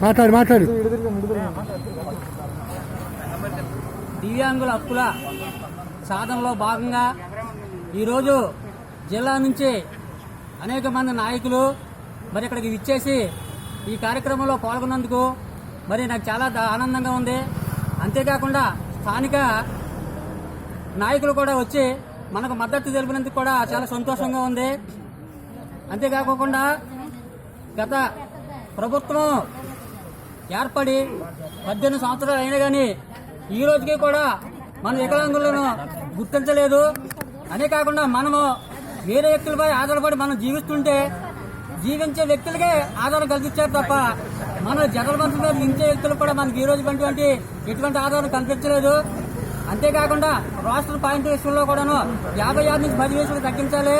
మాట్లాడు. దివ్యాంగుల హక్కుల సాధనలో భాగంగా ఈరోజు జిల్లా నుంచి అనేక మంది నాయకులు మరి ఇక్కడికి విచ్చేసి ఈ కార్యక్రమంలో పాల్గొన్నందుకు మరి నాకు చాలా ఆనందంగా ఉంది. అంతేకాకుండా స్థానిక నాయకులు కూడా వచ్చి మనకు మద్దతు తెలిపినందుకు కూడా చాలా సంతోషంగా ఉంది. అంతేకాకుండా గత ప్రభుత్వం ఏర్పడి 18 సంవత్సరాలు అయినా కానీ ఈ రోజుకి కూడా మన వికలాంగులను గుర్తించలేదు. అనే కాకుండా మనము వేరే వ్యక్తులపై ఆధారపడి మనం జీవిస్తుంటే జీవించే వ్యక్తులకే ఆధారం కల్పించారు తప్ప మన జనరల్ మనుషుల మీద జీవించే వ్యక్తులకు కూడా మనకి ఈ రోజు ఎటువంటి ఆధారం కల్పించలేదు. అంతేకాకుండా రాష్ట్ర పాయింట్ విషయంలో కూడాను 56 నుంచి 10 వయసులకు తగ్గించాలి.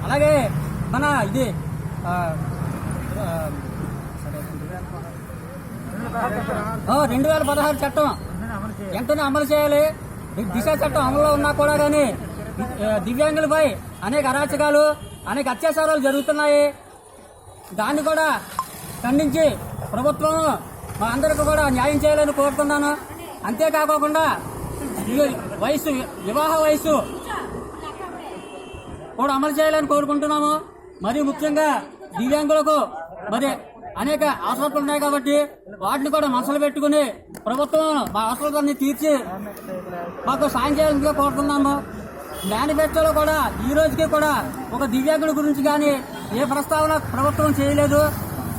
అలాగే మన ఇది 2016 చట్టం వెంటనే అమలు చేయాలి. దిశ చట్టం అమలులో ఉన్నా కూడా కానీ దివ్యాంగులపై అనేక అరాచకాలు అనేక అత్యాచారాలు జరుగుతున్నాయి. దాన్ని కూడా ఖండించి ప్రభుత్వం మా అందరికీ కూడా న్యాయం చేయాలని కోరుతున్నాను. అంతేకాకుండా వివాహ వయసు కూడా అమలు చేయాలని కోరుకుంటున్నాము. మరి ముఖ్యంగా దివ్యాంగులకు మరి అనేక అవసరాలు ఉన్నాయి కాబట్టి వాటిని కూడా మనసులో పెట్టుకుని ప్రభుత్వం మా అవసరాలన్నీ తీర్చి మాకు సాయం చేయాలని కోరుతున్నాము. మేనిఫెస్టోలో కూడా ఈ రోజుకి కూడా ఒక దివ్యాంగుల గురించి కానీ ఏ ప్రస్తావన ప్రభుత్వం చేయలేదు.